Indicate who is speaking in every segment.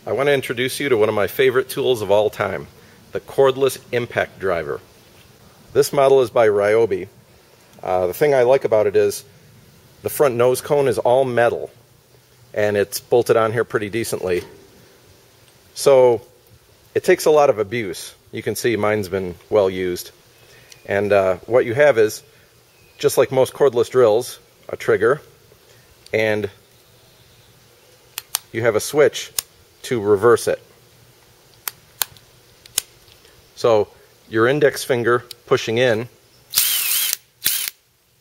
Speaker 1: I want to introduce you to one of my favorite tools of all time, the Cordless Impact Driver. This model is by Ryobi. The thing I like about it is the front nose cone is all metal and it's bolted on here pretty decently. So it takes a lot of abuse. You can see mine's been well used. And what you have is, just like most cordless drills, a trigger, and you have a switch to reverse it. So your index finger pushing in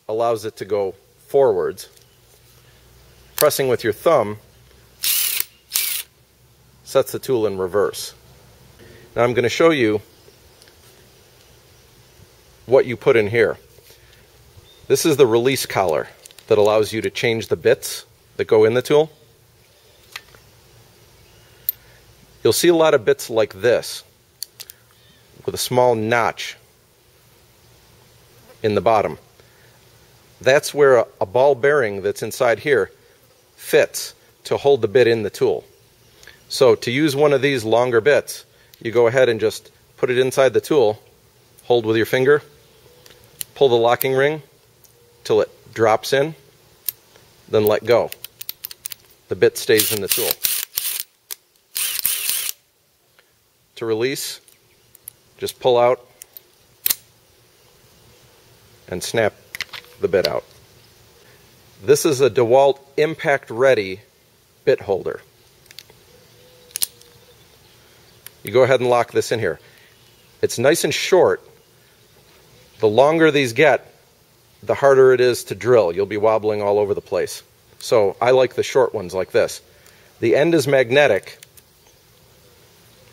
Speaker 1: allows it to go forwards. Pressing with your thumb sets the tool in reverse. Now I'm going to show you what you put in here. This is the release collar that allows you to change the bits that go in the tool. You'll see a lot of bits like this with a small notch in the bottom. That's where a ball bearing that's inside here fits to hold the bit in the tool. So to use one of these longer bits, you go ahead and just put it inside the tool, hold with your finger, pull the locking ring till it drops in, then let go. The bit stays in the tool. To release, just pull out and snap the bit out. This is a DeWalt Impact Ready bit holder. You go ahead and lock this in here. It's nice and short. The longer these get, the harder it is to drill. You'll be wobbling all over the place. So I like the short ones like this. The end is magnetic,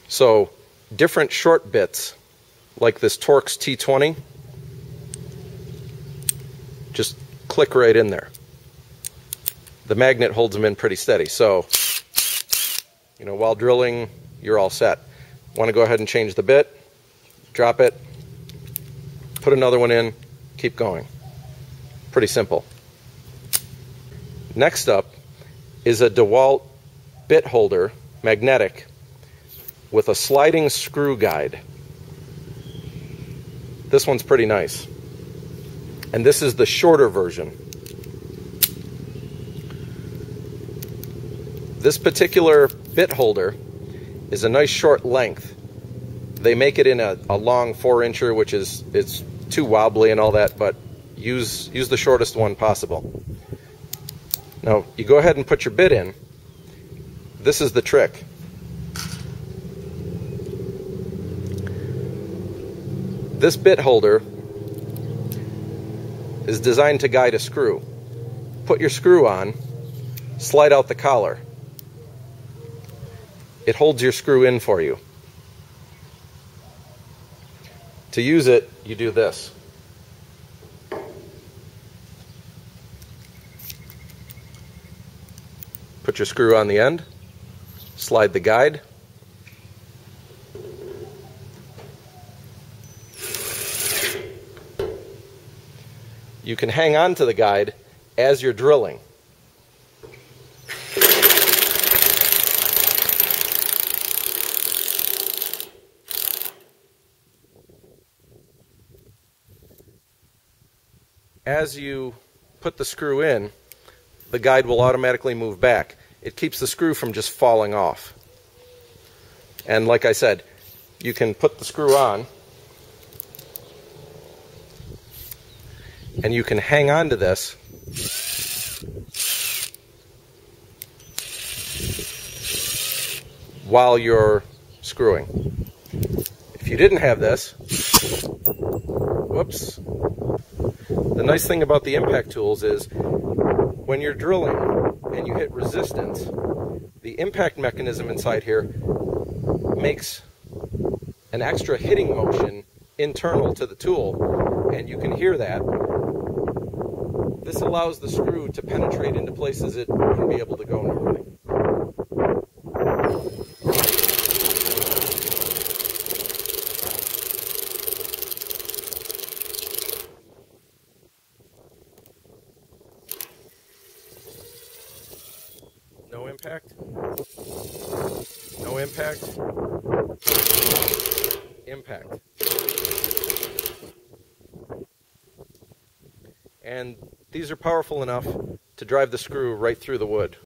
Speaker 1: so different short bits, like this Torx T20, just click right in there. The magnet holds them in pretty steady, so while drilling, you're all set. Want to go ahead and change the bit, drop it, put another one in, keep going. Pretty simple. Next up is a DeWalt bit holder, magnetic, with a sliding screw guide. This one's pretty nice. And this is the shorter version. This particular bit holder is a nice short length. They make it in a long 4-incher, which is too wobbly and all that, but use the shortest one possible. Now, you go ahead and put your bit in. This is the trick. This bit holder is designed to guide a screw. Put your screw on, slide out the collar. It holds your screw in for you. To use it, you do this. Put your screw on the end, slide the guide. You can hang on to the guide as you're drilling. As you put the screw in, the guide will automatically move back. It keeps the screw from just falling off. And like I said, you can put the screw on and you can hang on to this while you're screwing. If you didn't have this, whoops. The nice thing about the impact tools is when you're drilling and you hit resistance, the impact mechanism inside here makes an extra hitting motion internal to the tool, and you can hear that. This allows the screw to penetrate into places it wouldn't be able to go normally. No impact, no impact, impact. And these are powerful enough to drive the screw right through the wood.